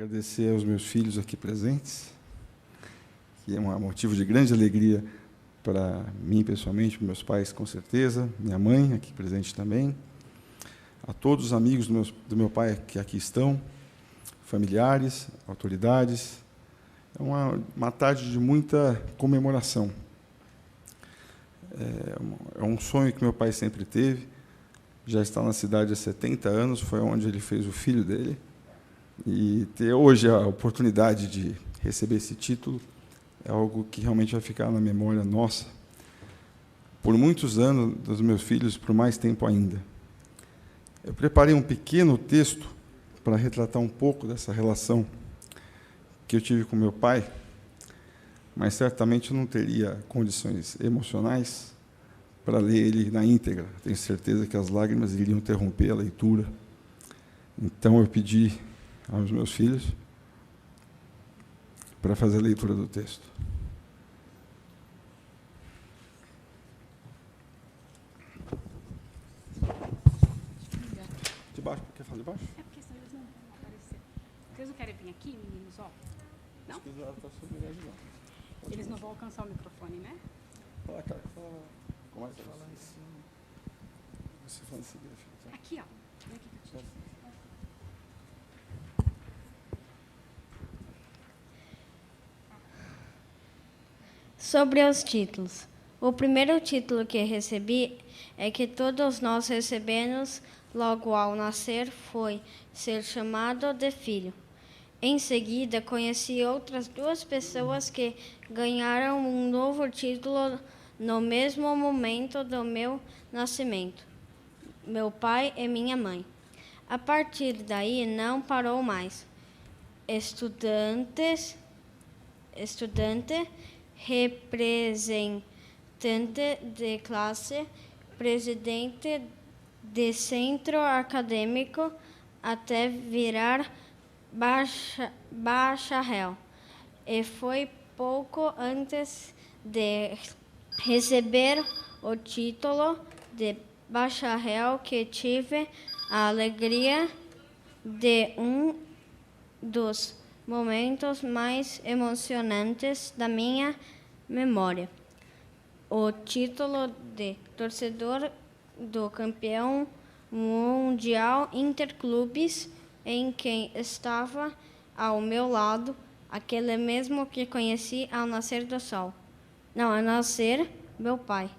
agradecer aos meus filhos aqui presentes, que é um motivo de grande alegria para mim, pessoalmente, para meus pais, com certeza, minha mãe, aqui presente também, a todos os amigos do meu pai que aqui estão, familiares, autoridades. É uma tarde de muita comemoração. É um sonho que meu pai sempre teve, já está na cidade há 70 anos, foi onde ele fez o filho dele, e ter hoje a oportunidade de receber esse título é algo que realmente vai ficar na memória nossa, por muitos anos, dos meus filhos, por mais tempo ainda. Eu preparei um pequeno texto para retratar um pouco dessa relação que eu tive com meu pai, mas certamente eu não teria condições emocionais para ler ele na íntegra. Tenho certeza que as lágrimas iriam interromper a leitura. Então, eu pedi aos meus filhos para fazer a leitura do texto. De baixo, quer falar de baixo? É porque senão eles não vão aparecer. Vocês não querem vir aqui, meninos? Ó. Não? Eles não vão alcançar o microfone, né? Fala, cara, fala. Como é que fala em cima? Você fala em seguida, filho. Aqui, ó. Vem aqui, Catinha. Sobre os títulos. O primeiro título que recebi é que todos nós recebemos logo ao nascer foi ser chamado de filho. Em seguida, conheci outras duas pessoas que ganharam um novo título no mesmo momento do meu nascimento, meu pai e minha mãe. A partir daí, não parou mais. Estudante, representante de classe, presidente de centro acadêmico, até virar bacharel. E foi pouco antes de receber o título de bacharel que tive a alegria de um dos momentos mais emocionantes da minha memória. O título de torcedor do campeão mundial interclubes, em quem estava ao meu lado, aquele mesmo que conheci ao nascer do sol. Não, ao nascer, meu pai.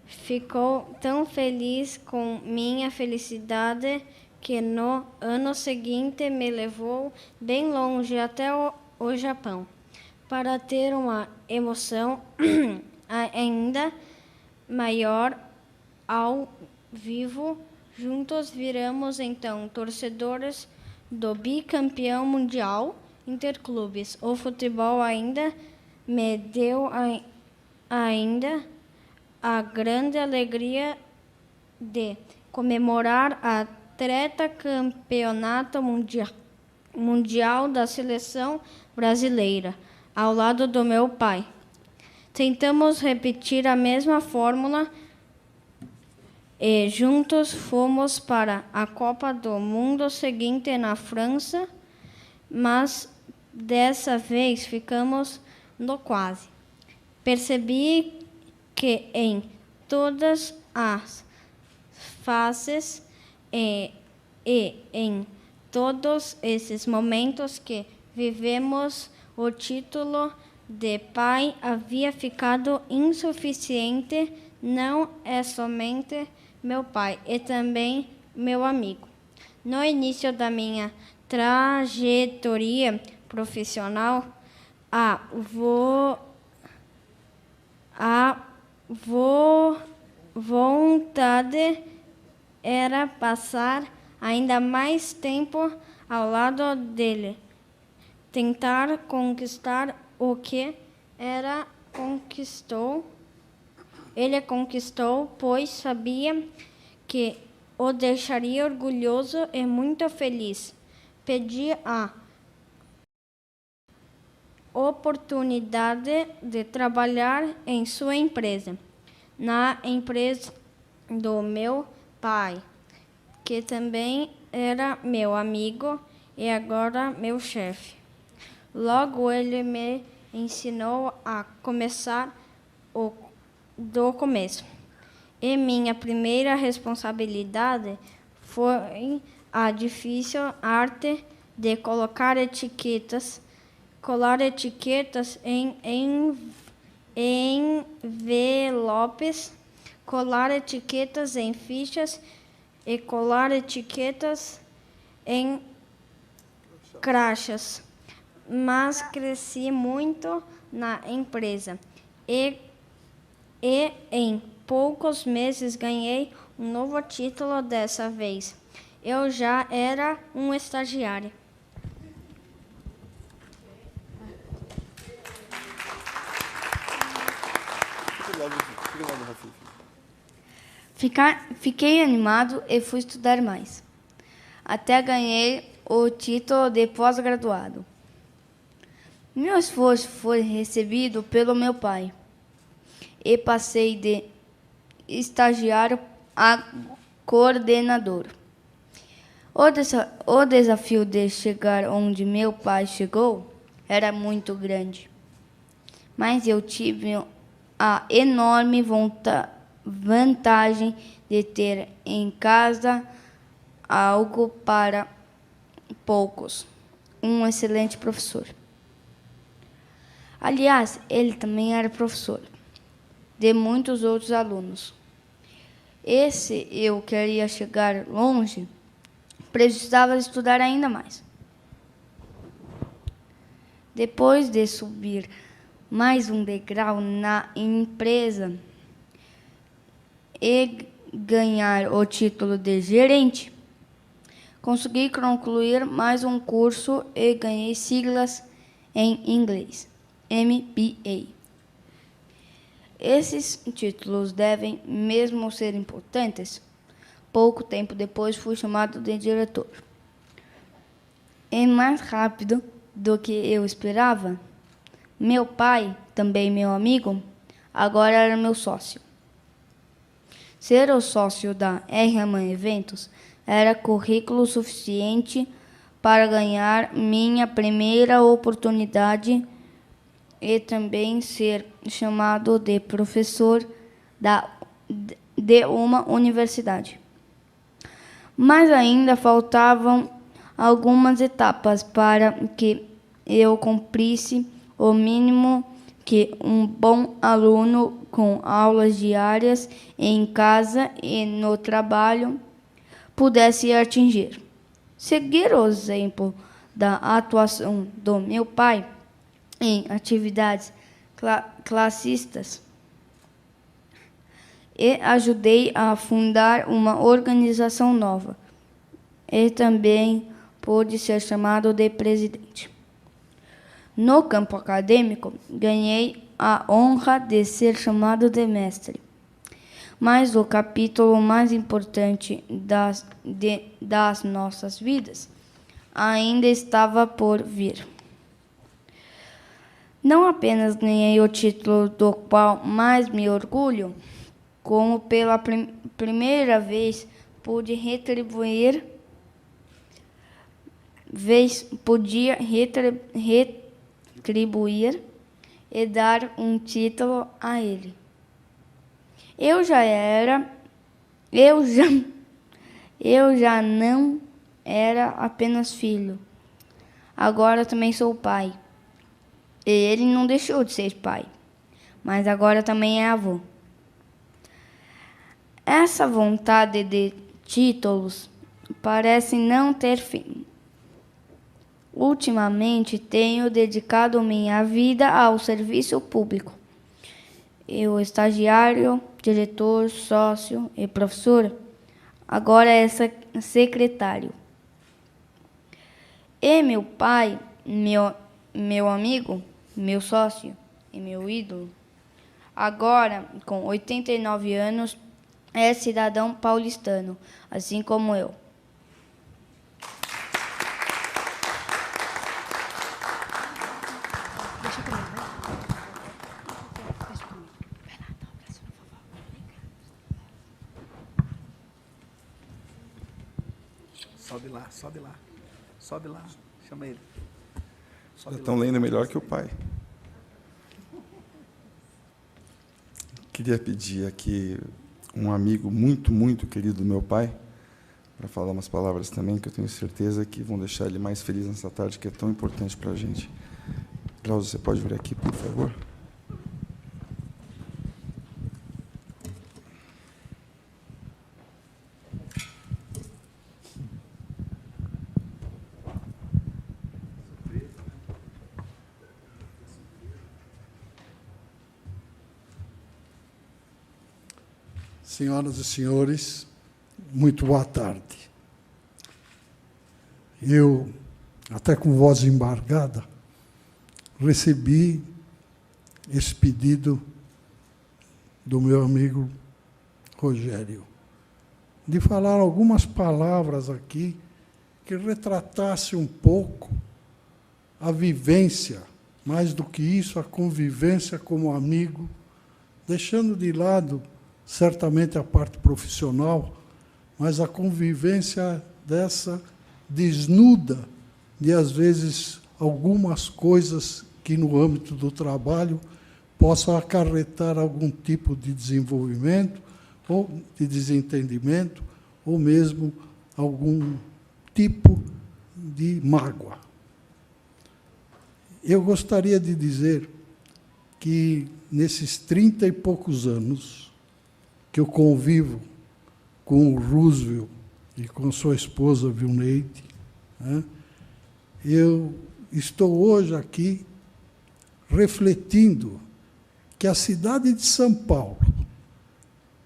Ficou tão feliz com minha felicidade que no ano seguinte me levou bem longe até o Japão, para ter uma emoção ainda maior ao vivo. Juntos viramos então torcedores do bicampeão mundial interclubes. O futebol ainda me deu ainda a grande alegria de comemorar a tetracampeonato mundial da seleção brasileira, ao lado do meu pai. Tentamos repetir a mesma fórmula e juntos fomos para a Copa do Mundo seguinte na França, mas dessa vez ficamos no quase. Percebi que em todas as fases e em todos esses momentos que vivemos, o título de pai havia ficado insuficiente. Não é somente meu pai, e também meu amigo. No início da minha trajetória profissional, a vontade era passar ainda mais tempo ao lado dele, tentar conquistar o que ele conquistou, pois sabia que o deixaria orgulhoso e muito feliz. Pedi a oportunidade de trabalhar em sua empresa, na empresa do meu pai, que também era meu amigo, e agora meu chefe. Logo ele me ensinou a começar do começo. E minha primeira responsabilidade foi a difícil arte de colar etiquetas em envelopes, colar etiquetas em fichas e colar etiquetas em crachas. Mas cresci muito na empresa e em poucos meses ganhei um novo título dessa vez. Eu já era um estagiário. Fiquei animado e fui estudar mais. Até ganhei o título de pós-graduado. Meu esforço foi recebido pelo meu pai e passei de estagiário a coordenador. O desafio de chegar onde meu pai chegou era muito grande, mas eu tive a enorme vantagem de ter em casa algo para poucos, um excelente professor. Aliás, ele também era professor de muitos outros alunos. E se eu queria chegar longe, precisava estudar ainda mais. Depois de subir mais um degrau na empresa e ganhar o título de gerente, consegui concluir mais um curso e ganhei siglas em inglês, MBA. Esses títulos devem mesmo ser importantes. Pouco tempo depois fui chamado de diretor. E mais rápido do que eu esperava, meu pai, também meu amigo, agora era meu sócio. Ser o sócio da R-Man Eventos era currículo suficiente para ganhar minha primeira oportunidade e também ser chamado de professor de uma universidade. Mas ainda faltavam algumas etapas para que eu cumprisse o mínimo que um bom aluno com aulas diárias em casa e no trabalho pudesse atingir. Seguir o exemplo da atuação do meu pai em atividades classistas e ajudei a fundar uma organização nova. E também pude ser chamado de presidente. No campo acadêmico, ganhei a honra de ser chamado de mestre. Mas o capítulo mais importante das nossas vidas ainda estava por vir. Não apenas ganhei o título do qual mais me orgulho, como pela primeira vez pude retribuir e dar um título a ele. Eu já não era apenas filho. Agora também sou pai. E ele não deixou de ser pai, mas agora também é avô. Essa vontade de títulos parece não ter fim. Ultimamente tenho dedicado minha vida ao serviço público. Eu, estagiário, diretor, sócio e professor, agora é secretário. E meu pai, meu amigo, meu sócio e meu ídolo, agora com 89 anos, é cidadão paulistano, assim como eu. Deixa comigo, vai. Deixa comigo. Vai lá, dá um abraço na vovó. Vem cá. Sobe lá, sobe lá. Sobe lá, chama ele. Já estão lendo melhor que o pai. Queria pedir aqui um amigo muito, muito querido do meu pai, para falar umas palavras também, que eu tenho certeza que vão deixar ele mais feliz nessa tarde, que é tão importante para a gente. Drauzio, você pode vir aqui, por favor? Senhoras e senhores, muito boa tarde. Eu, até com voz embargada, recebi esse pedido do meu amigo Rogério, de falar algumas palavras aqui que retratasse um pouco a vivência, mais do que isso, a convivência como amigo, deixando de lado certamente a parte profissional, mas a convivência dessa desnuda de, às vezes, algumas coisas que, no âmbito do trabalho, possam acarretar algum tipo de desenvolvimento, ou de desentendimento, ou mesmo algum tipo de mágoa. Eu gostaria de dizer que, nesses 30 e poucos anos, que eu convivo com o Roosevelt e com sua esposa, Vilneide, né, eu estou hoje aqui refletindo que a cidade de São Paulo,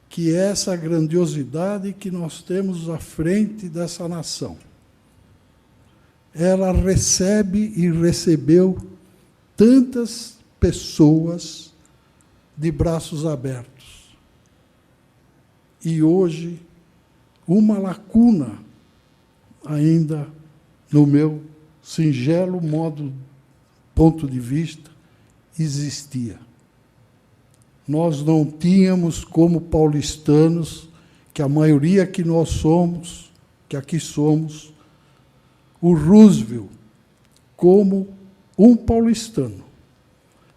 que é essa grandiosidade que nós temos à frente dessa nação, ela recebe e recebeu tantas pessoas de braços abertos. E hoje, uma lacuna ainda, no meu singelo ponto de vista, existia. Nós não tínhamos, como paulistanos, que a maioria que nós somos, que aqui somos, o Roosevelt como um paulistano.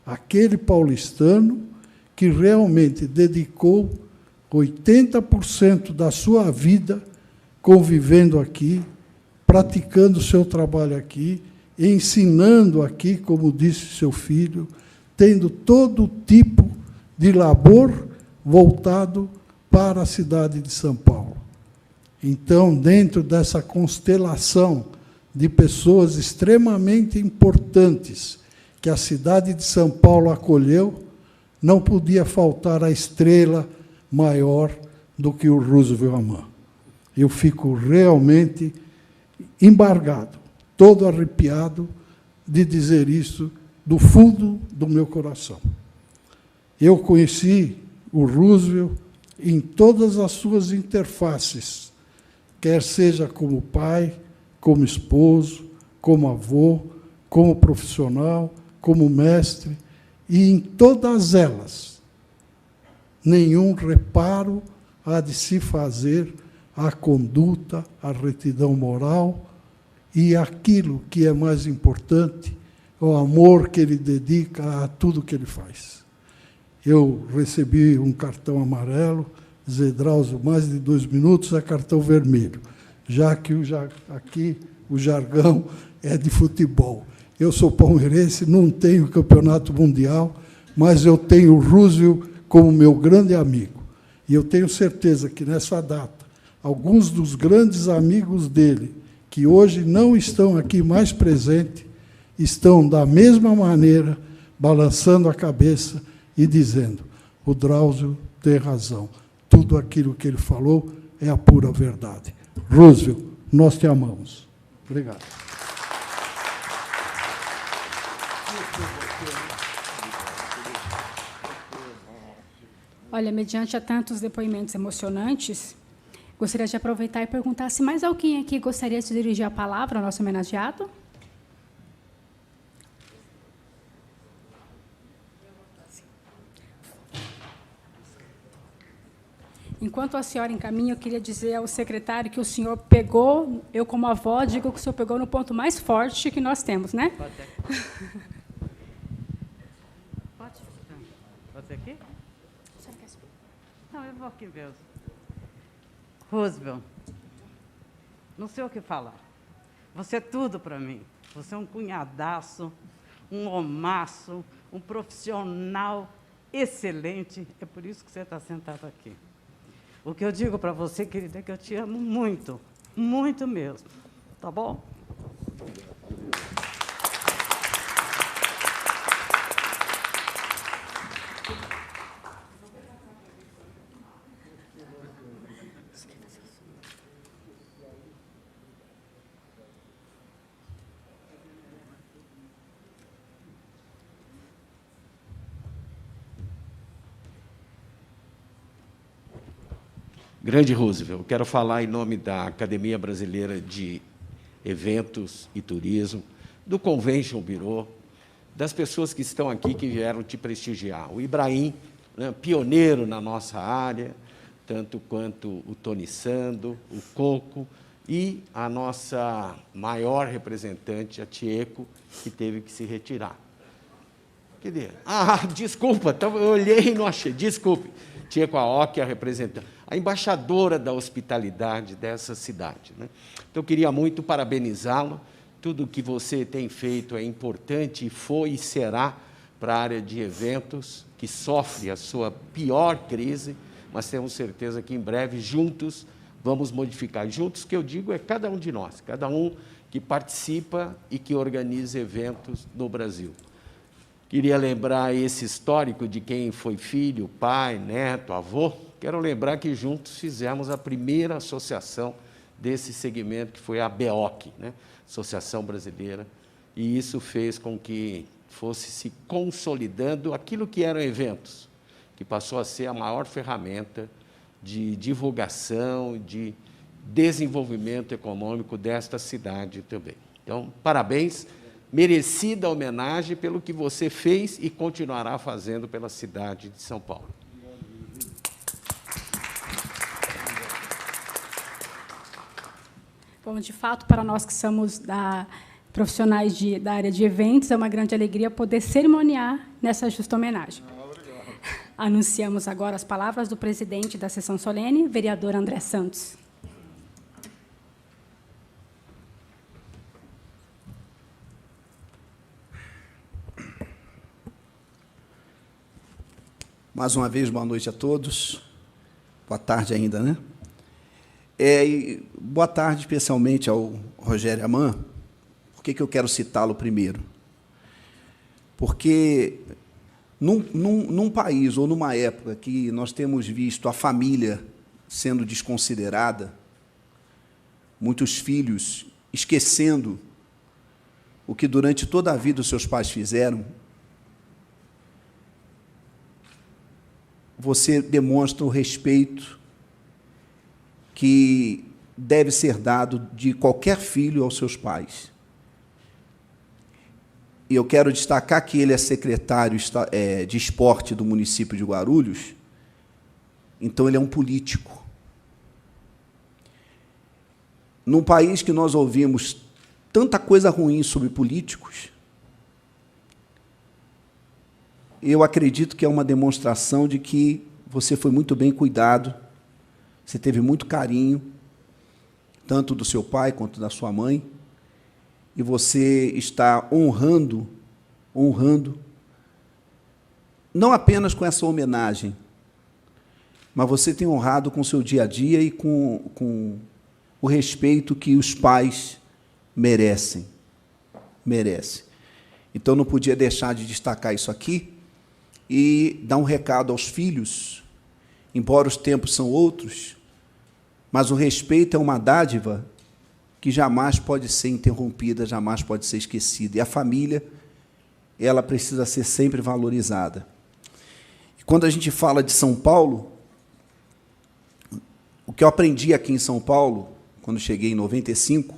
Aquele paulistano que realmente dedicou 80% da sua vida convivendo aqui, praticando o seu trabalho aqui, ensinando aqui, como disse seu filho, tendo todo tipo de labor voltado para a cidade de São Paulo. Então, dentro dessa constelação de pessoas extremamente importantes que a cidade de São Paulo acolheu, não podia faltar a estrela maior do que o Roosevelt Ammann. Eu fico realmente embargado, todo arrepiado, de dizer isso do fundo do meu coração. Eu conheci o Roosevelt em todas as suas interfaces, quer seja como pai, como esposo, como avô, como profissional, como mestre, e em todas elas, nenhum reparo há de se fazer à conduta, à retidão moral e aquilo que é mais importante, o amor que ele dedica a tudo que ele faz. Eu recebi um cartão amarelo, dizer, Drauzio, mais de 2 minutos é cartão vermelho, já que aqui o jargão é de futebol. Eu sou palmeirense, não tenho campeonato mundial, mas eu tenho o Roosevelt como meu grande amigo. E eu tenho certeza que, nessa data, alguns dos grandes amigos dele, que hoje não estão aqui mais presentes, estão, da mesma maneira, balançando a cabeça e dizendo, o Drauzio tem razão, tudo aquilo que ele falou é a pura verdade. Roosevelt, nós te amamos. Obrigado. Olha, mediante a tantos depoimentos emocionantes, gostaria de aproveitar e perguntar se mais alguém aqui gostaria de dirigir a palavra ao nosso homenageado. Enquanto a senhora encaminha, eu queria dizer ao secretário que o senhor pegou, eu como avó digo que o senhor pegou no ponto mais forte que nós temos, né? Pode ser aqui? Não, eu vou aqui ver. Roosevelt, não sei o que falar. Você é tudo para mim. Você é um cunhadaço, um homaço, um profissional excelente. É por isso que você está sentado aqui. O que eu digo para você, querida, é que eu te amo muito, muito mesmo. Tá bom? Grande Roosevelt, eu quero falar em nome da Academia Brasileira de Eventos e Turismo, do Convention Bureau, das pessoas que estão aqui, que vieram te prestigiar. O Ibrahim, né, pioneiro na nossa área, tanto quanto o Tony Sando, o Coco, e a nossa maior representante, a Tieco, que teve que se retirar. Cadê? Ah, desculpa, eu olhei e não achei, desculpe. Tieco Aoki, a representante, a embaixadora da hospitalidade dessa cidade, né? Então, eu queria muito parabenizá-lo. Tudo o que você tem feito é importante e foi e será para a área de eventos, que sofre a sua pior crise, mas temos certeza que, em breve, juntos, vamos modificar. Juntos, que eu digo, é cada um de nós, cada um que participa e que organiza eventos no Brasil. Queria lembrar esse histórico de quem foi filho, pai, neto, avô. Quero lembrar que juntos fizemos a primeira associação desse segmento, que foi a ABEOC, né? Associação Brasileira, e isso fez com que fosse se consolidando aquilo que eram eventos, que passou a ser a maior ferramenta de divulgação, de desenvolvimento econômico desta cidade também. Então, parabéns. Merecida homenagem pelo que você fez e continuará fazendo pela cidade de São Paulo. Bom, de fato, para nós que somos profissionais da área de eventos, é uma grande alegria poder cerimoniar nessa justa homenagem. Anunciamos agora as palavras do presidente da sessão solene, vereador André Santos. Mais uma vez, boa noite a todos. Boa tarde ainda, né? E boa tarde, especialmente ao Rogério Aman. Por que eu quero citá-lo primeiro? Porque, num país ou numa época que nós temos visto a família sendo desconsiderada, muitos filhos esquecendo o que durante toda a vida os seus pais fizeram, você demonstra o respeito que deve ser dado de qualquer filho aos seus pais. E eu quero destacar que ele é secretário de esporte do município de Guarulhos, então ele é um político. Num país que nós ouvimos tanta coisa ruim sobre políticos, eu acredito que é uma demonstração de que você foi muito bem cuidado, você teve muito carinho, tanto do seu pai quanto da sua mãe, e você está honrando, não apenas com essa homenagem, mas você tem honrado com o seu dia a dia e com o respeito que os pais merecem. Então, não podia deixar de destacar isso aqui, e dar um recado aos filhos, embora os tempos são outros, mas o respeito é uma dádiva que jamais pode ser interrompida, jamais pode ser esquecida. E a família, ela precisa ser sempre valorizada. E quando a gente fala de São Paulo, o que eu aprendi aqui em São Paulo, quando cheguei em 95,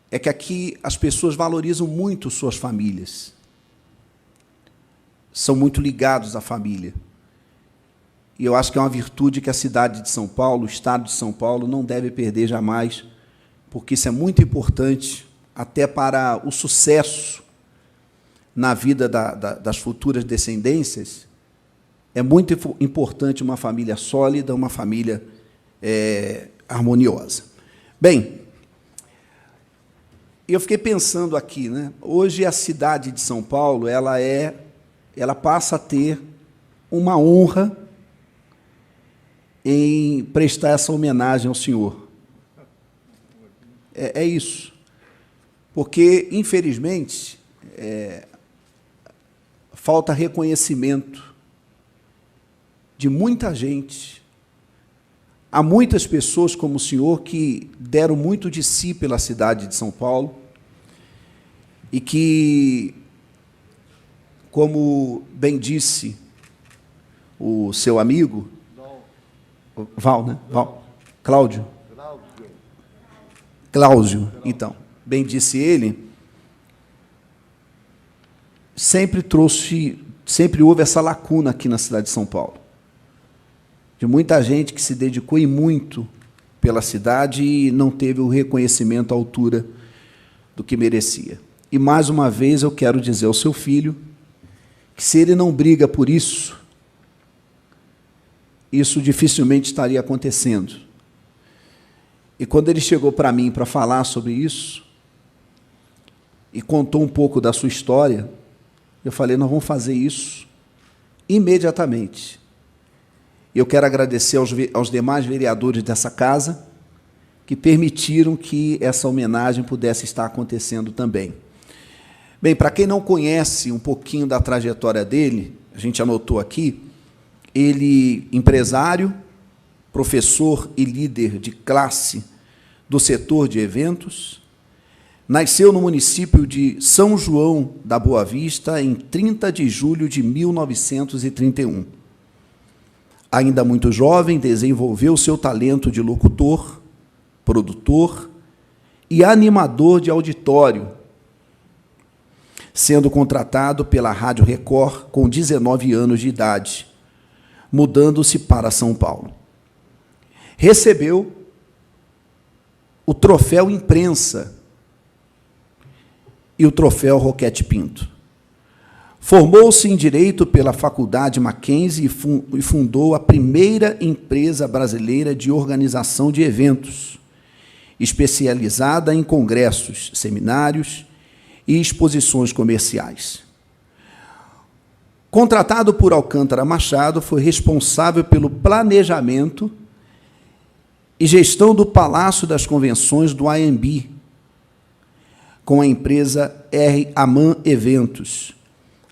é que aqui as pessoas valorizam muito suas famílias. São muito ligados à família. e eu acho que é uma virtude que a cidade de São Paulo, o Estado de São Paulo, não deve perder jamais, porque isso é muito importante até para o sucesso na vida das futuras descendências. É muito importante uma família sólida, uma família harmoniosa. Bem, eu fiquei pensando aqui, né? Hoje a cidade de São Paulo ela passa a ter uma honra em prestar essa homenagem ao senhor. É isso. Porque, infelizmente, falta reconhecimento de muita gente. Há muitas pessoas como o senhor que deram muito de si pela cidade de São Paulo e que, como bem disse o seu amigo, Val, né? Val. Cláudio, então, bem disse ele, sempre houve essa lacuna aqui na cidade de São Paulo, de muita gente que se dedicou e muito pela cidade e não teve o reconhecimento à altura do que merecia. E, mais uma vez, eu quero dizer ao seu filho que, se ele não briga por isso, isso dificilmente estaria acontecendo. E, quando ele chegou para mim para falar sobre isso, e contou um pouco da sua história, eu falei, nós vamos fazer isso imediatamente. Eu quero agradecer aos demais vereadores dessa casa que permitiram que essa homenagem pudesse estar acontecendo também. Bem, para quem não conhece um pouquinho da trajetória dele, a gente anotou aqui, ele, empresário, professor e líder de classe do setor de eventos, nasceu no município de São João da Boa Vista em 30 de julho de 1931. Ainda muito jovem, desenvolveu seu talento de locutor, produtor e animador de auditório, sendo contratado pela Rádio Record com 19 anos de idade, mudando-se para São Paulo. Recebeu o troféu Imprensa e o troféu Roquete Pinto. Formou-se em Direito pela Faculdade Mackenzie e fundou a primeira empresa brasileira de organização de eventos, especializada em congressos, seminários e exposições comerciais. Contratado por Alcântara Machado, foi responsável pelo planejamento e gestão do Palácio das Convenções do AMB, com a empresa R. Aman Eventos.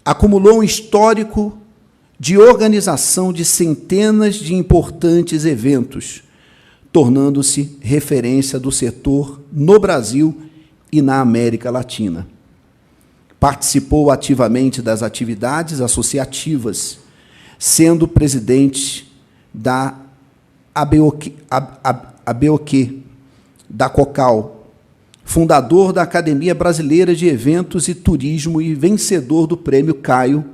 Acumulou um histórico de organização de centenas de importantes eventos, tornando-se referência do setor no Brasil e na América Latina. Participou ativamente das atividades associativas, sendo presidente da ABOQ, da COCAL, fundador da Academia Brasileira de Eventos e Turismo e vencedor do Prêmio Caio,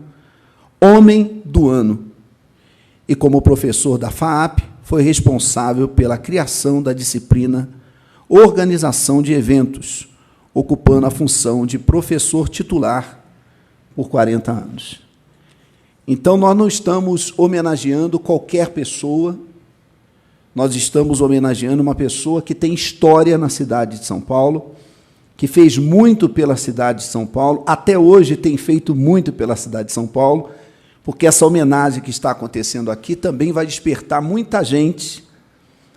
Homem do Ano. E, como professor da FAAP, foi responsável pela criação da disciplina Organização de Eventos, ocupando a função de professor titular por 40 anos. Então, nós não estamos homenageando qualquer pessoa, nós estamos homenageando uma pessoa que tem história na cidade de São Paulo, que fez muito pela cidade de São Paulo, até hoje tem feito muito pela cidade de São Paulo, porque essa homenagem que está acontecendo aqui também vai despertar muita gente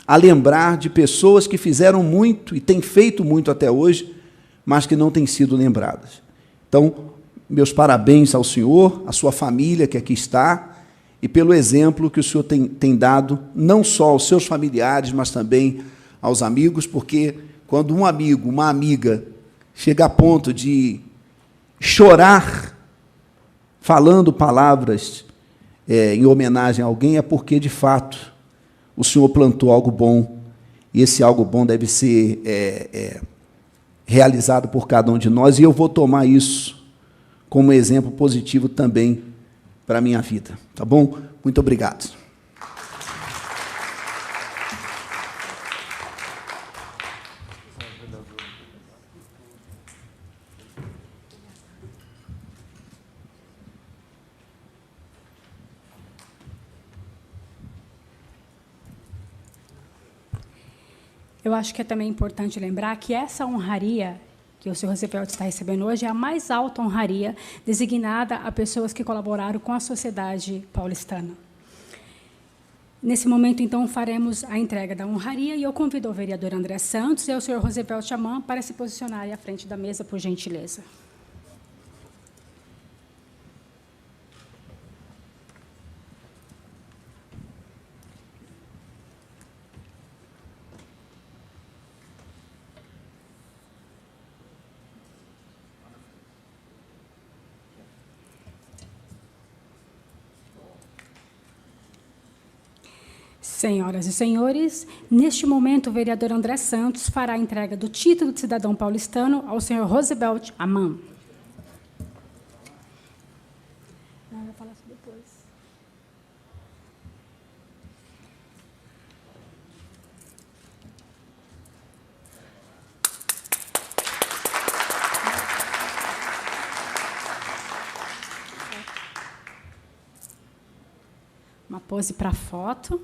a lembrar de pessoas que fizeram muito e têm feito muito até hoje, mas que não têm sido lembradas. Então, meus parabéns ao senhor, à sua família que aqui está, e pelo exemplo que o senhor tem dado, não só aos seus familiares, mas também aos amigos, porque quando um amigo, uma amiga, chega a ponto de chorar falando palavras em homenagem a alguém, é porque, de fato, o senhor plantou algo bom, e esse algo bom deve ser realizado por cada um de nós, e eu vou tomar isso como exemplo positivo também para a minha vida. Tá bom? Muito obrigado. Eu acho que é também importante lembrar que essa honraria que o senhor Roosevelt está recebendo hoje é a mais alta honraria designada a pessoas que colaboraram com a sociedade paulistana. Nesse momento, então, faremos a entrega da honraria e eu convido o vereador André Santos e o senhor Roosevelt Aman para se posicionarem à frente da mesa, por gentileza. Senhoras e senhores, neste momento, o vereador André Santos fará a entrega do título de cidadão paulistano ao senhor Roosevelt Aman. Eu vou falar isso depois. Uma pose para foto.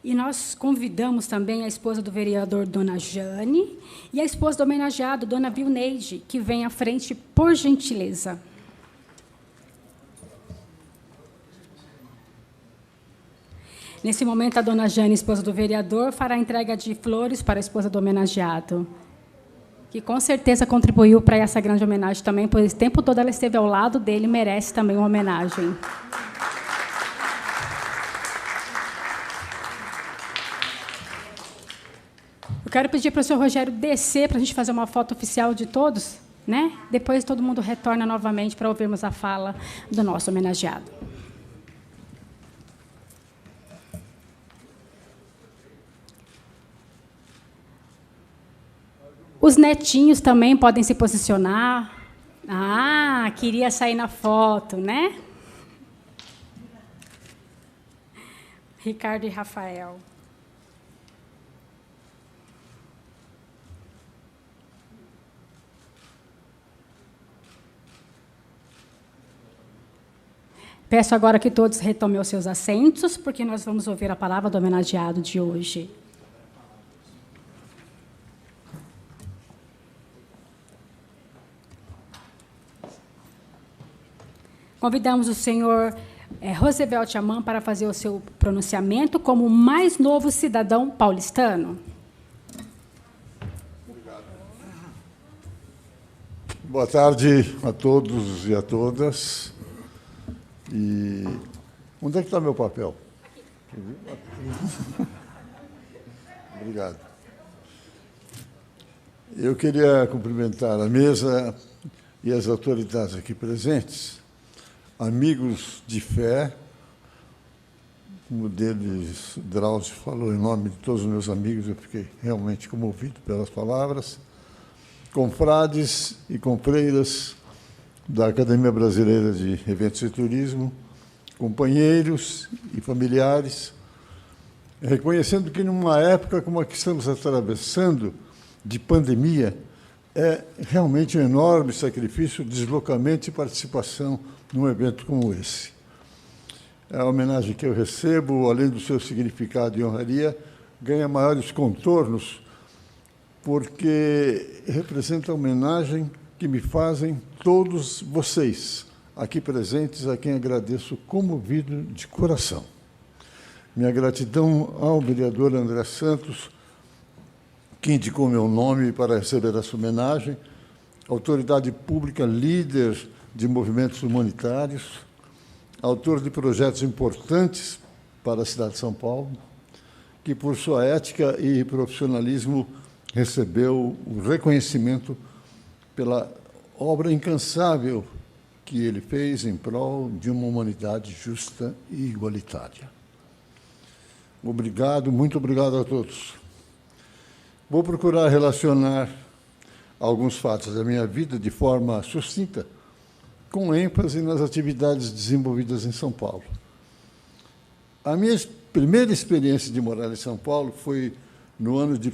E nós convidamos também a esposa do vereador, dona Jane, e a esposa do homenageado, dona Vilneide, que vem à frente, por gentileza. Nesse momento, a dona Jane, esposa do vereador, fará a entrega de flores para a esposa do homenageado, que com certeza contribuiu para essa grande homenagem também, pois o tempo todo ela esteve ao lado dele, merece também uma homenagem. Eu quero pedir para o senhor Rogério descer para a gente fazer uma foto oficial de todos, né? Depois todo mundo retorna novamente para ouvirmos a fala do nosso homenageado. Os netinhos também podem se posicionar. Ah, queria sair na foto, né? Ricardo e Rafael. Peço agora que todos retomem os seus assentos, porque nós vamos ouvir a palavra do homenageado de hoje. Convidamos o senhor Roosevelt Aman para fazer o seu pronunciamento como o mais novo cidadão paulistano. Boa tarde a todos e a todas. E onde é que está meu papel? Obrigado. Eu queria cumprimentar a mesa e as autoridades aqui presentes, amigos de fé, como deles Drauzio falou em nome de todos os meus amigos, eu fiquei realmente comovido pelas palavras, confrades e confreiras da Academia Brasileira de Eventos e Turismo, companheiros e familiares, reconhecendo que, numa época como a que estamos atravessando, de pandemia, é realmente um enorme sacrifício, deslocamento e participação num evento como esse. A homenagem que eu recebo, além do seu significado e honraria, ganha maiores contornos, porque representa a homenagem que me fazem todos vocês, aqui presentes, a quem agradeço comovido de coração. Minha gratidão ao vereador André Santos, que indicou meu nome para receber essa homenagem, autoridade pública, líder de movimentos humanitários, autor de projetos importantes para a cidade de São Paulo, que, por sua ética e profissionalismo, recebeu o reconhecimento pela obra incansável que ele fez em prol de uma humanidade justa e igualitária. Obrigado, muito obrigado a todos. Vou procurar relacionar alguns fatos da minha vida de forma sucinta, com ênfase nas atividades desenvolvidas em São Paulo. A minha primeira experiência de morar em São Paulo foi no ano de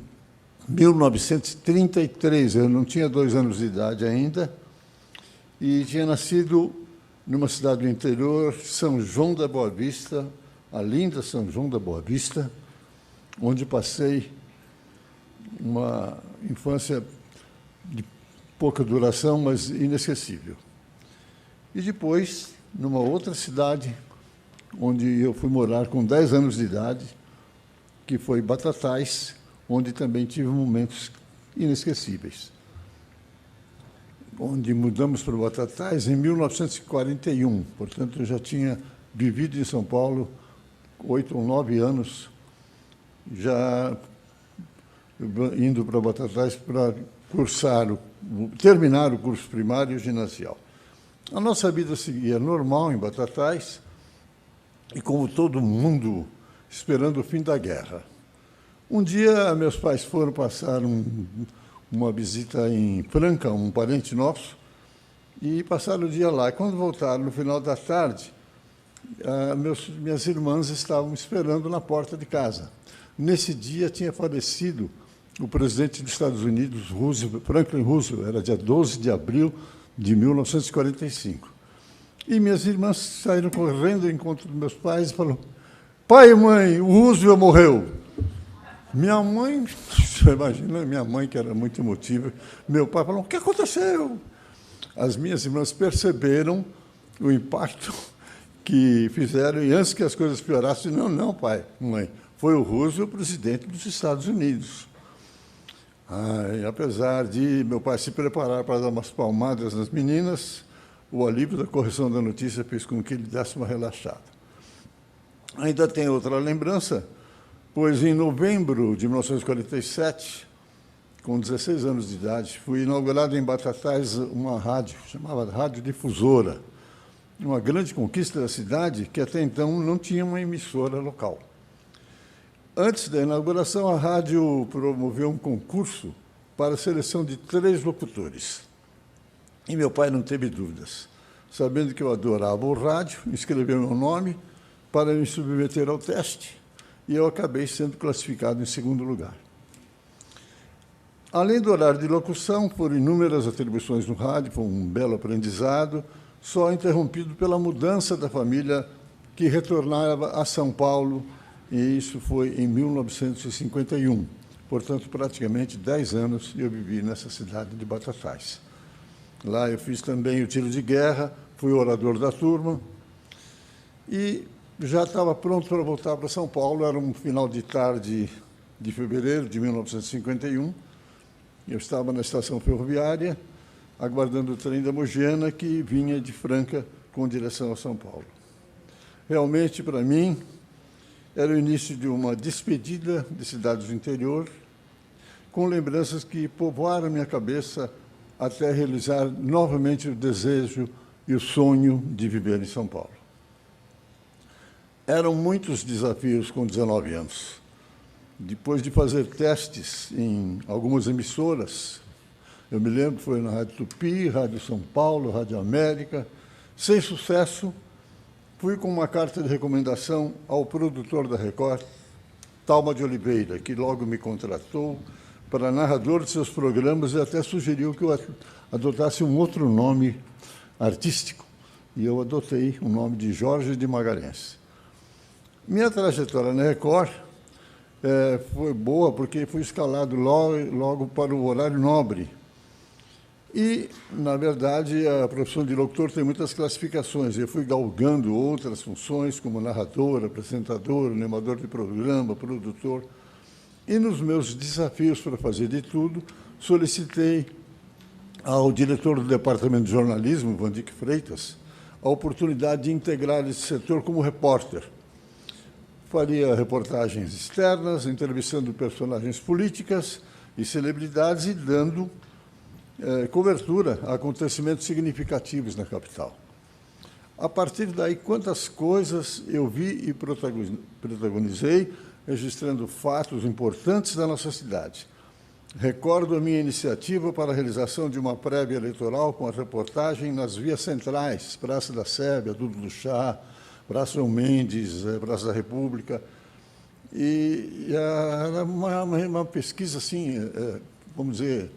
1933, eu não tinha 2 anos de idade ainda, e tinha nascido numa cidade do interior, São João da Boa Vista, a linda São João da Boa Vista, onde passei uma infância de pouca duração, mas inesquecível. E depois, numa outra cidade, onde eu fui morar com 10 anos de idade, que foi Batatais, onde também tive momentos inesquecíveis. Onde mudamos para Batatais em 1941, portanto, eu já tinha vivido em São Paulo 8 ou 9 anos, já indo para Batatais para terminar o curso primário e ginasial. A nossa vida seguia normal em Batatais, e como todo mundo, esperando o fim da guerra. Um dia, meus pais foram passar uma visita em Franca, um parente nosso, e passaram o dia lá. E quando voltaram, no final da tarde, minhas irmãs estavam esperando na porta de casa. Nesse dia tinha falecido o presidente dos Estados Unidos, Franklin Roosevelt, era dia 12 de abril de 1945. E minhas irmãs saíram correndo ao encontro dos meus pais e falaram: pai e mãe, o Roosevelt morreu. Minha mãe, você imagina, minha mãe, que era muito emotiva, meu pai falou: o que aconteceu? As minhas irmãs perceberam o impacto que fizeram, e antes que as coisas piorassem, não, pai, mãe, foi o Roosevelt, presidente dos Estados Unidos. Apesar de meu pai se preparar para dar umas palmadas nas meninas, o alívio da correção da notícia fez com que ele desse uma relaxada. Ainda tem outra lembrança, pois em novembro de 1947, com 16 anos de idade, fui inaugurado em Batatais uma rádio, chamava Rádio Difusora, uma grande conquista da cidade, que até então não tinha uma emissora local. Antes da inauguração, a rádio promoveu um concurso para a seleção de 3 locutores. E meu pai não teve dúvidas. Sabendo que eu adorava o rádio, escreveu meu nome para me submeter ao teste, e eu acabei sendo classificado em 2º lugar. Além do horário de locução, foram inúmeras atribuições no rádio, foi um belo aprendizado, só interrompido pela mudança da família que retornava a São Paulo, e isso foi em 1951. Portanto, praticamente 10 anos eu vivi nessa cidade de Batatais. Lá eu fiz também o tiro de guerra, fui orador da turma, e já estava pronto para voltar para São Paulo. Era um final de tarde de fevereiro de 1951. Eu estava na estação ferroviária, aguardando o trem da Mogiana, que vinha de Franca com direção a São Paulo. Realmente, para mim, era o início de uma despedida de cidades do interior, com lembranças que povoaram minha cabeça até realizar novamente o desejo e o sonho de viver em São Paulo. Eram muitos desafios com 19 anos. Depois de fazer testes em algumas emissoras, eu me lembro, foi na Rádio Tupi, Rádio São Paulo, Rádio América, sem sucesso, fui com uma carta de recomendação ao produtor da Record, Talma de Oliveira, que logo me contratou para narrador de seus programas e até sugeriu que eu adotasse um outro nome artístico. E eu adotei o nome de Jorge de Magalhães. Minha trajetória na Record foi boa, porque fui escalado logo para o horário nobre. E, na verdade, a profissão de locutor tem muitas classificações. Eu fui galgando outras funções, como narrador, apresentador, animador de programa, produtor. E, nos meus desafios para fazer de tudo, solicitei ao diretor do Departamento de Jornalismo, Vandic Freitas, a oportunidade de integrar esse setor como repórter. Faria reportagens externas, entrevistando personagens políticas e celebridades e dando cobertura a acontecimentos significativos na capital. A partir daí, quantas coisas eu vi e protagonizei, registrando fatos importantes da nossa cidade. Recordo a minha iniciativa para a realização de uma prévia eleitoral com a reportagem nas vias centrais, Praça da Sé, Viaduto do Chá, Praça João Mendes, Praça da República. E era uma pesquisa, assim, vamos dizer,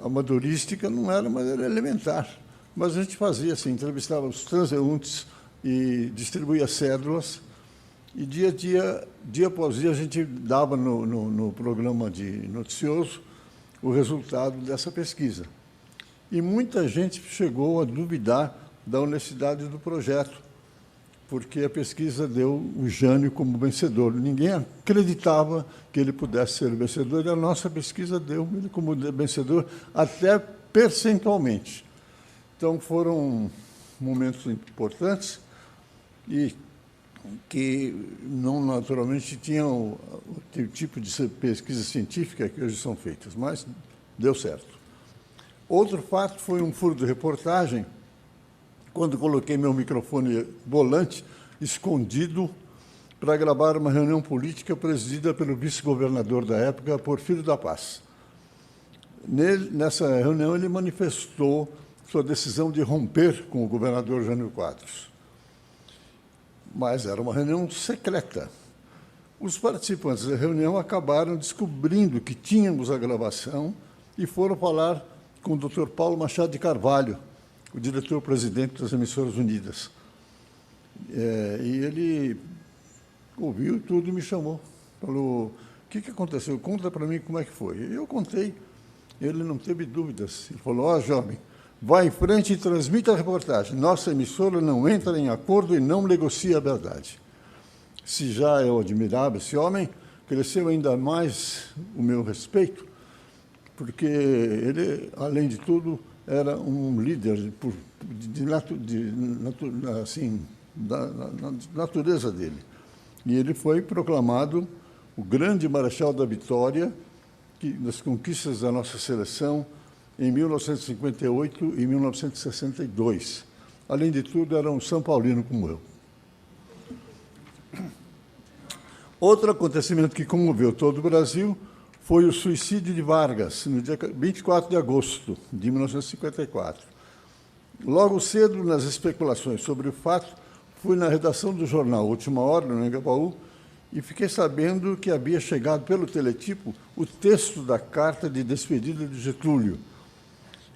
amadorística, não era, mas era elementar. Mas a gente fazia assim, entrevistava os transeuntes e distribuía cédulas, e dia após dia, a gente dava no programa de noticioso o resultado dessa pesquisa. E muita gente chegou a duvidar da honestidade do projeto, porque a pesquisa deu o Jânio como vencedor. Ninguém acreditava que ele pudesse ser o vencedor, e a nossa pesquisa deu ele como vencedor, até percentualmente. Então, foram momentos importantes e que não naturalmente tinham o tipo de pesquisa científica que hoje são feitas, mas deu certo. Outro fato foi um furo de reportagem, quando coloquei meu microfone volante escondido para gravar uma reunião política presidida pelo vice-governador da época, Porfírio da Paz. Nessa reunião, ele manifestou sua decisão de romper com o governador Jânio Quadros. Mas era uma reunião secreta. Os participantes da reunião acabaram descobrindo que tínhamos a gravação e foram falar com o Dr. Paulo Machado de Carvalho, o diretor-presidente das Emissoras Unidas. E ele ouviu tudo e me chamou. Falou, o que aconteceu? Conta para mim como é que foi. E eu contei. Ele não teve dúvidas. Ele falou, ó, jovem, vá em frente e transmita a reportagem. Nossa emissora não entra em acordo e não negocia a verdade. Se já eu admirava esse homem, cresceu ainda mais o meu respeito, porque ele, além de tudo, era um líder da natureza dele. E ele foi proclamado o grande marechal da vitória das conquistas da nossa seleção em 1958 e 1962. Além de tudo, era um São Paulino como eu. Outro acontecimento que comoveu todo o Brasil foi o suicídio de Vargas, no dia 24 de agosto de 1954. Logo cedo, nas especulações sobre o fato, fui na redação do jornal Última Hora, no Engabaú, e fiquei sabendo que havia chegado pelo teletipo o texto da carta de despedida de Getúlio.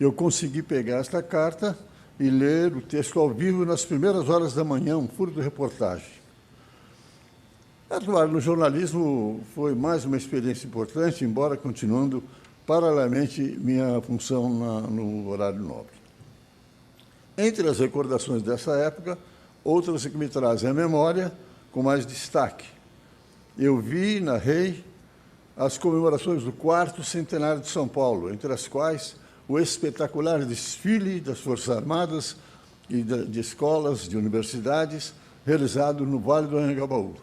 Eu consegui pegar esta carta e ler o texto ao vivo nas primeiras horas da manhã, um furo de reportagem. Atuar no jornalismo foi mais uma experiência importante, embora continuando paralelamente minha função no horário nobre. Entre as recordações dessa época, outras que me trazem à memória com mais destaque. Eu vi, narrei, as comemorações do 4º centenário de São Paulo, entre as quais o espetacular desfile das Forças Armadas e de escolas, de universidades, realizado no Vale do Anhangabaú.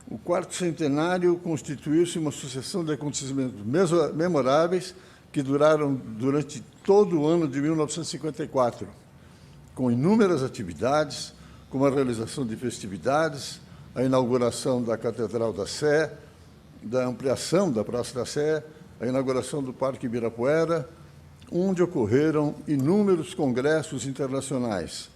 O 4º centenário constituiu-se uma sucessão de acontecimentos memoráveis que duraram durante todo o ano de 1954, com inúmeras atividades, como a realização de festividades, a inauguração da Catedral da Sé, da ampliação da Praça da Sé, a inauguração do Parque Ibirapuera, onde ocorreram inúmeros congressos internacionais,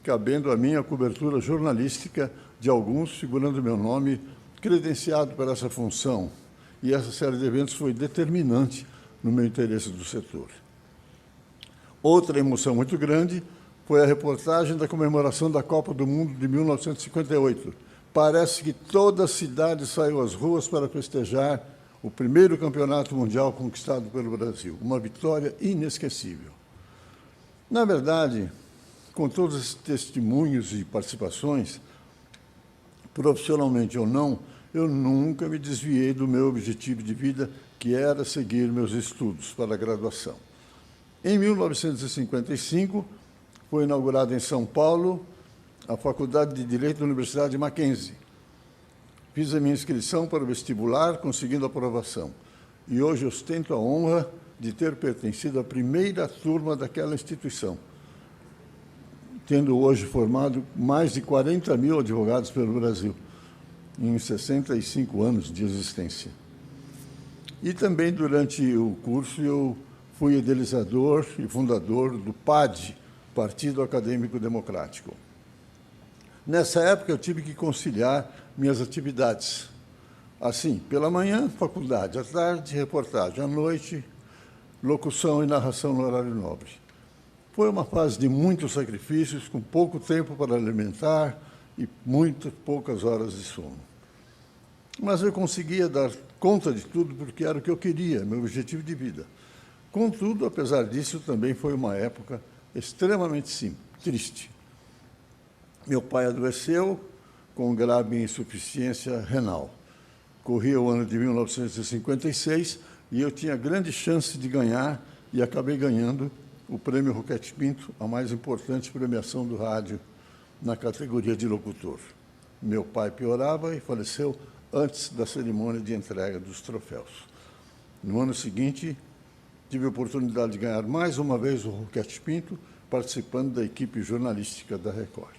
cabendo a mim a cobertura jornalística de alguns, figurando meu nome, credenciado para essa função. E essa série de eventos foi determinante no meu interesse do setor. Outra emoção muito grande foi a reportagem da comemoração da Copa do Mundo de 1958. Parece que toda a cidade saiu às ruas para festejar o primeiro campeonato mundial conquistado pelo Brasil. Uma vitória inesquecível. Na verdade, com todos esses testemunhos e participações, profissionalmente ou não, eu nunca me desviei do meu objetivo de vida, que era seguir meus estudos para a graduação. Em 1955, foi inaugurada em São Paulo a Faculdade de Direito da Universidade Mackenzie. Fiz a minha inscrição para o vestibular, conseguindo aprovação. E hoje ostento a honra de ter pertencido à primeira turma daquela instituição, tendo hoje formado mais de 40 mil advogados pelo Brasil, em 65 anos de existência. E também, durante o curso, eu fui idealizador e fundador do PAD, Partido Acadêmico Democrático. Nessa época, eu tive que conciliar minhas atividades. Assim, pela manhã, faculdade, à tarde, reportagem, à noite, locução e narração no horário nobre. Foi uma fase de muitos sacrifícios, com pouco tempo para alimentar e poucas horas de sono. Mas eu conseguia dar conta de tudo porque era o que eu queria, meu objetivo de vida. Contudo, apesar disso, também foi uma época extremamente triste. Meu pai adoeceu com grave insuficiência renal. Corria o ano de 1956 e eu tinha grande chance de ganhar e acabei ganhando o Prêmio Roquete Pinto, a mais importante premiação do rádio na categoria de locutor. Meu pai piorava e faleceu antes da cerimônia de entrega dos troféus. No ano seguinte, tive a oportunidade de ganhar mais uma vez o Roquete Pinto, participando da equipe jornalística da Record.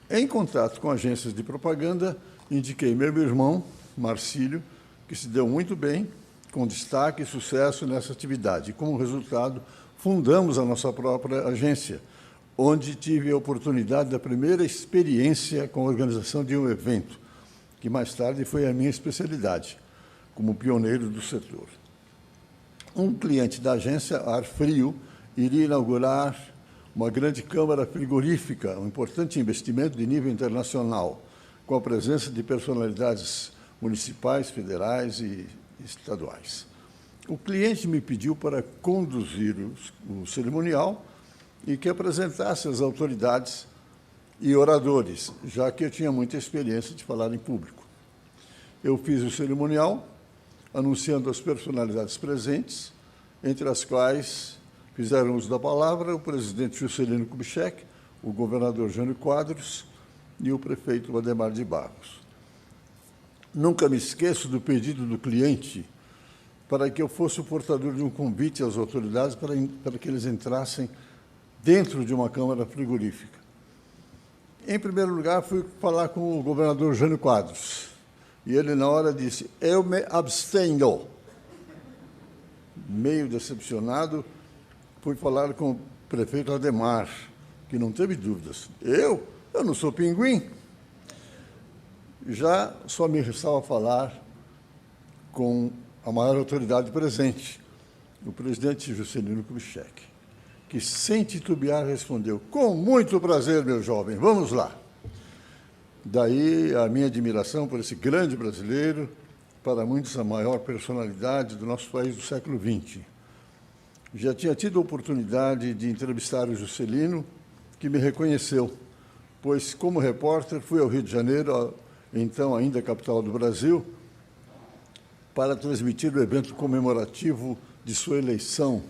Em contato com agências de propaganda, indiquei meu irmão, Marcílio, que se deu muito bem, com destaque e sucesso nessa atividade. E, como resultado, fundamos a nossa própria agência, onde tive a oportunidade da primeira experiência com a organização de um evento, que mais tarde foi a minha especialidade, como pioneiro do setor. Um cliente da agência, Ar Frio, iria inaugurar uma grande câmara frigorífica, um importante investimento de nível internacional, com a presença de personalidades municipais, federais e estaduais. O cliente me pediu para conduzir o cerimonial e que apresentasse as autoridades e oradores, já que eu tinha muita experiência de falar em público. Eu fiz o cerimonial, anunciando as personalidades presentes, entre as quais fizeram uso da palavra o presidente Juscelino Kubitschek, o governador Jânio Quadros e o prefeito Adhemar de Barros. Nunca me esqueço do pedido do cliente para que eu fosse o portador de um convite às autoridades para que eles entrassem dentro de uma câmara frigorífica. Em primeiro lugar, fui falar com o governador Jânio Quadros, e ele, na hora, disse: eu me abstenho. Meio decepcionado, fui falar com o prefeito Adhemar, que não teve dúvidas. Eu não sou pinguim. Já só me restava falar com a maior autoridade presente, o presidente Juscelino Kubitschek, que, sem titubear, respondeu: com muito prazer, meu jovem, vamos lá. Daí a minha admiração por esse grande brasileiro, para muitos a maior personalidade do nosso país do século XX. Já tinha tido a oportunidade de entrevistar o Juscelino, que me reconheceu, pois, como repórter, fui ao Rio de Janeiro, então ainda capital do Brasil, para transmitir o evento comemorativo de sua eleição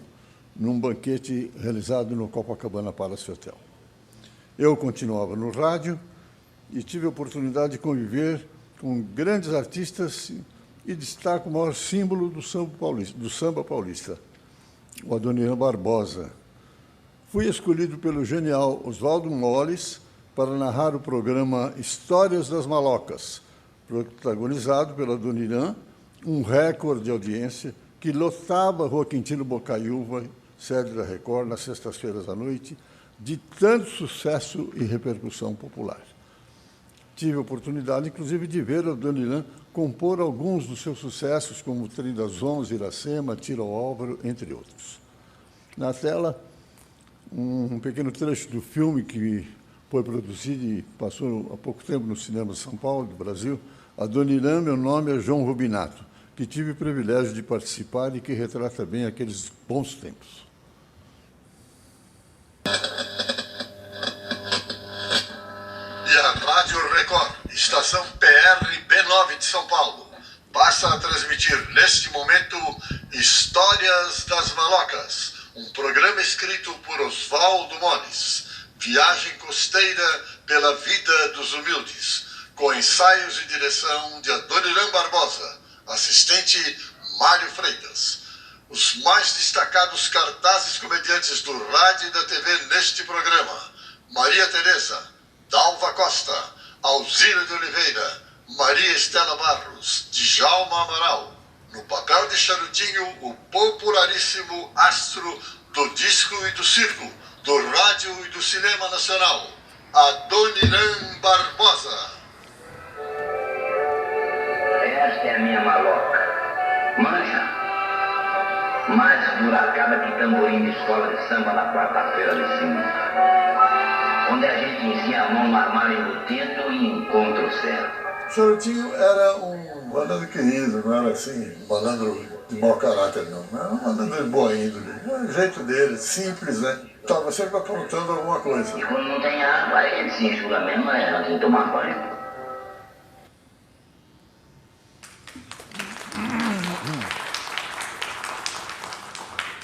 num banquete realizado no Copacabana Palace Hotel. Eu continuava no rádio e tive a oportunidade de conviver com grandes artistas e destaco o maior símbolo do samba paulista, o Adoniran Barbosa. Fui escolhido pelo genial Oswaldo Moles para narrar o programa Histórias das Malocas, protagonizado pela Adoniran, um recorde de audiência que lotava a Rua Quintino Bocaiúva, sede da Record, nas sextas-feiras à noite, de tanto sucesso e repercussão popular. Tive a oportunidade, inclusive, de ver a Adoniran compor alguns dos seus sucessos, como o Trem das Onze, Iracema, Tiro ao Álvaro, entre outros. Na tela, um pequeno trecho do filme que foi produzido e passou há pouco tempo no cinema de São Paulo, do Brasil, Adoniran, meu nome é João Rubinato, que tive o privilégio de participar e que retrata bem aqueles bons tempos. E a Rádio Record, estação PR-B9 de São Paulo, passa a transmitir neste momento Histórias das Malocas, um programa escrito por Oswaldo Moles, viagem costeira pela vida dos humildes, com ensaios e direção de Adoniran Barbosa, assistente Mário Freitas. Os mais destacados cartazes comediantes do rádio e da TV neste programa: Maria Tereza, Dalva Costa, Alzira de Oliveira, Maria Estela Barros, Djalma Amaral. No papel de Charutinho, o popularíssimo astro do disco e do circo, do rádio e do cinema nacional, Adoniran Barbosa. Esta é a minha maloca. Mancha, mais buracada que tamborim de escola de samba na quarta-feira de cinza, onde a gente ensina a mão no armário embutido e encontra o certo. Charutinho era um malandro querido, não era assim, malandro de mau caráter, não. Era um malandro de boa índole. Era o jeito dele, simples, né? Estava sempre aprontando alguma coisa. E quando não tem água, aí a gente se enxuga mesmo, antes de tomar banho.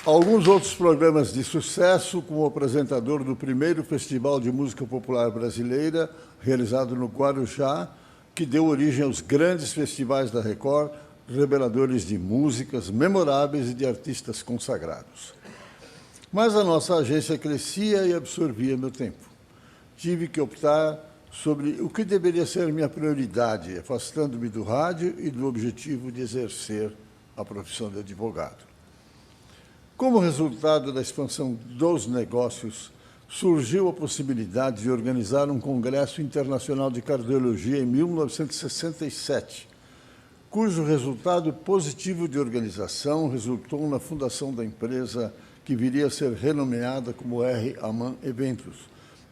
Alguns outros programas de sucesso, como apresentador do primeiro Festival de Música Popular Brasileira, realizado no Guarujá, que deu origem aos grandes festivais da Record, reveladores de músicas memoráveis e de artistas consagrados. Mas a nossa agência crescia e absorvia meu tempo. Tive que optar sobre o que deveria ser minha prioridade, afastando-me do rádio e do objetivo de exercer a profissão de advogado. Como resultado da expansão dos negócios, surgiu a possibilidade de organizar um Congresso Internacional de Cardiologia em 1967, cujo resultado positivo de organização resultou na fundação da empresa que viria a ser renomeada como R. Aman Eventos,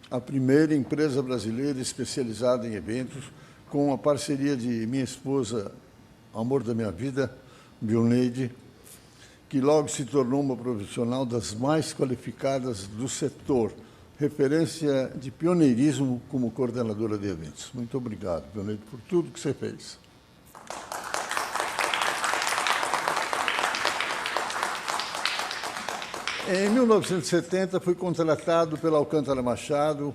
a primeira empresa brasileira especializada em eventos, com a parceria de minha esposa, amor da minha vida, Bioneide, que logo se tornou uma profissional das mais qualificadas do setor, referência de pioneirismo como coordenadora de eventos. Muito obrigado, Bioneide, por tudo que você fez. Em 1970, fui contratado pela Alcântara Machado,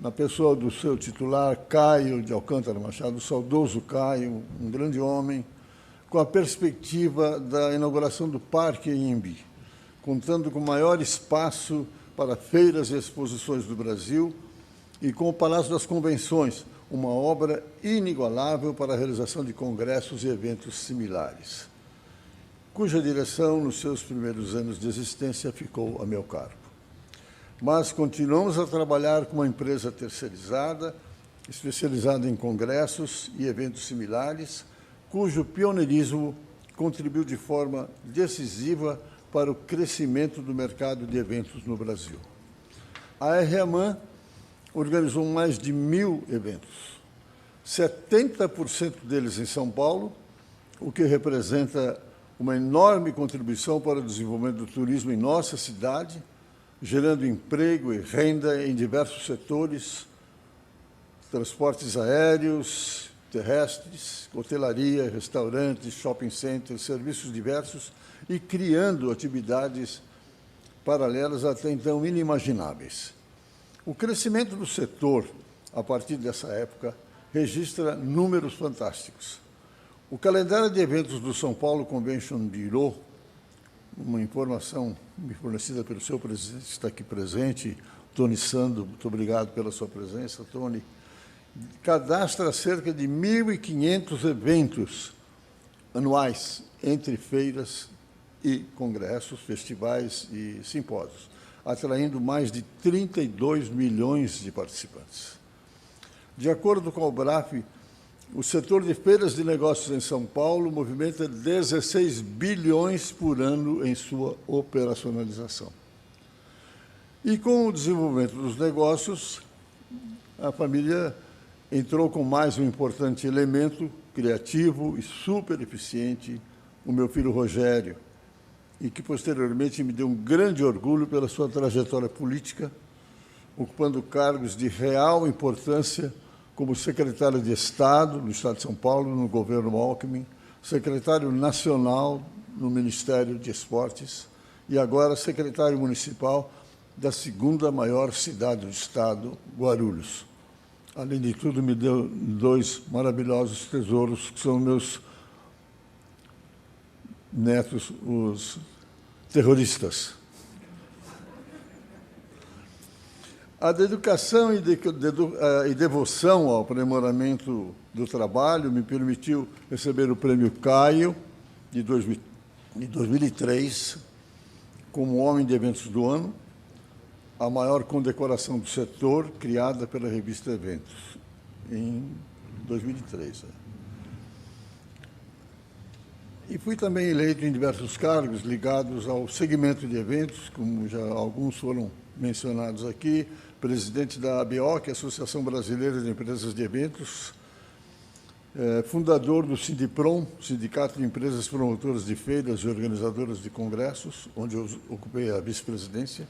na pessoa do seu titular, Caio de Alcântara Machado, o saudoso Caio, um grande homem, com a perspectiva da inauguração do Parque Inhambi, contando com maior espaço para feiras e exposições do Brasil e com o Palácio das Convenções, uma obra inigualável para a realização de congressos e eventos similares, cuja direção, nos seus primeiros anos de existência, ficou a meu cargo. Mas continuamos a trabalhar com uma empresa terceirizada, especializada em congressos e eventos similares, cujo pioneirismo contribuiu de forma decisiva para o crescimento do mercado de eventos no Brasil. A R-Aman organizou mais de 1.000 eventos, 70% deles em São Paulo, o que representa uma enorme contribuição para o desenvolvimento do turismo em nossa cidade, gerando emprego e renda em diversos setores, transportes aéreos, terrestres, hotelaria, restaurantes, shopping centers, serviços diversos e criando atividades paralelas até então inimagináveis. O crescimento do setor, a partir dessa época, registra números fantásticos. O calendário de eventos do São Paulo Convention Bureau, uma informação me fornecida pelo seu presidente, que está aqui presente, Tony Sando, muito obrigado pela sua presença, Tony, cadastra cerca de 1.500 eventos anuais, entre feiras e congressos, festivais e simpósios, atraindo mais de 32 milhões de participantes. De acordo com o BRAF, o setor de feiras de negócios em São Paulo movimenta 16 bilhões por ano em sua operacionalização. E com o desenvolvimento dos negócios, a família entrou com mais um importante elemento criativo e super eficiente, o meu filho Rogério, e que posteriormente me deu um grande orgulho pela sua trajetória política, ocupando cargos de real importância como secretário de Estado no Estado de São Paulo, no governo Alckmin, secretário nacional no Ministério de Esportes e agora secretário municipal da segunda maior cidade do Estado, Guarulhos. Além de tudo, me deu 2 maravilhosos tesouros, que são meus netos, os terroristas. A dedicação e devoção ao aprimoramento do trabalho me permitiu receber o Prêmio Caio, de 2003, como Homem de Eventos do Ano, a maior condecoração do setor, criada pela revista Eventos, em 2003. E fui também eleito em diversos cargos ligados ao segmento de eventos, como já alguns foram mencionados aqui, presidente da ABOC, Associação Brasileira de Empresas de Eventos, fundador do Sindiprom, Sindicato de Empresas Promotoras de Feiras e Organizadoras de Congressos, onde eu ocupei a vice-presidência.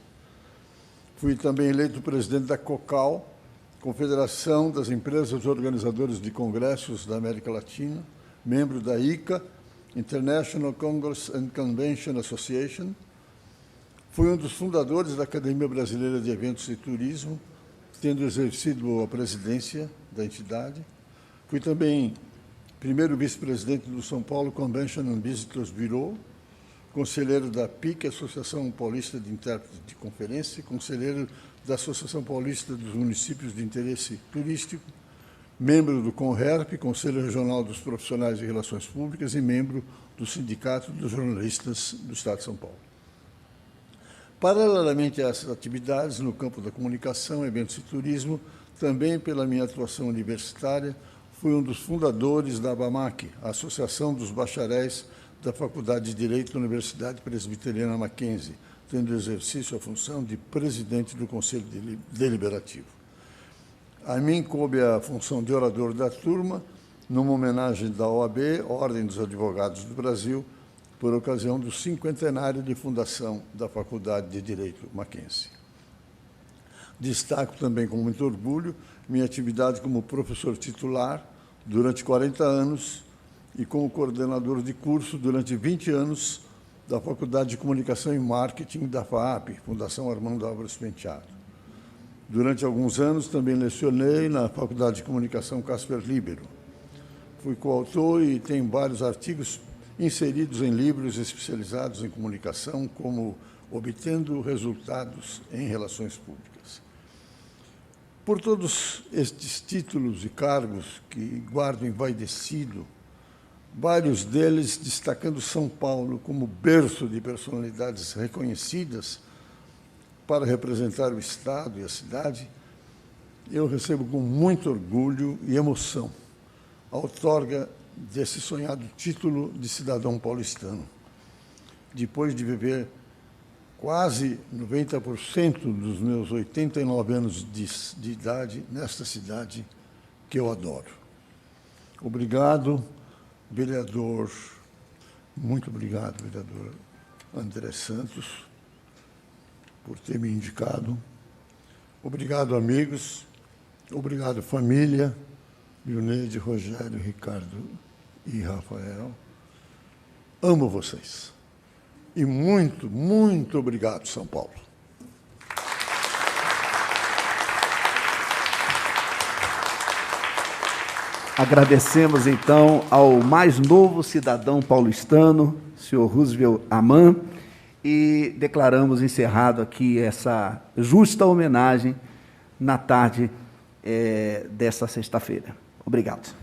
Fui também eleito presidente da COCAL, Confederação das Empresas Organizadoras de Congressos da América Latina, membro da ICA, International Congress and Convention Association. Fui um dos fundadores da Academia Brasileira de Eventos e Turismo, tendo exercido a presidência da entidade. Fui também primeiro vice-presidente do São Paulo Convention and Visitors Bureau, conselheiro da PIC, Associação Paulista de Intérpretes de Conferência, conselheiro da Associação Paulista dos Municípios de Interesse Turístico, membro do CONRERP, Conselho Regional dos Profissionais de Relações Públicas, e membro do Sindicato dos Jornalistas do Estado de São Paulo. Paralelamente a essas atividades no campo da comunicação, eventos e turismo, também pela minha atuação universitária, fui um dos fundadores da ABAMAC, a Associação dos Bacharéis da Faculdade de Direito da Universidade Presbiteriana Mackenzie, tendo exercício a função de presidente do Conselho Deliberativo. A mim coube a função de orador da turma, numa homenagem da OAB, Ordem dos Advogados do Brasil, por ocasião do 50º de fundação da Faculdade de Direito Mackenzie. Destaco também com muito orgulho minha atividade como professor titular durante 40 anos e como coordenador de curso durante 20 anos da Faculdade de Comunicação e Marketing da FAAP, Fundação Armando Álvares Penteado. Durante alguns anos também lecionei na Faculdade de Comunicação Casper Libero. Fui coautor e tenho vários artigos inseridos em livros especializados em comunicação, como Obtendo Resultados em Relações Públicas. Por todos estes títulos e cargos que guardo envaidecido, vários deles destacando São Paulo como berço de personalidades reconhecidas para representar o Estado e a cidade, eu recebo com muito orgulho e emoção a outorga desse sonhado título de cidadão paulistano, depois de viver quase 90% dos meus 89 anos de idade nesta cidade que eu adoro. Obrigado, vereador, muito obrigado, vereador André Santos, por ter me indicado. Obrigado, amigos. Obrigado, família. Leoneide, Rogério, Ricardo e Rafael. Amo vocês. E muito, muito obrigado, São Paulo. Agradecemos, então, ao mais novo cidadão paulistano, senhor Roosevelt Aman, e declaramos encerrado aqui essa justa homenagem na tarde desta sexta-feira. Obrigado.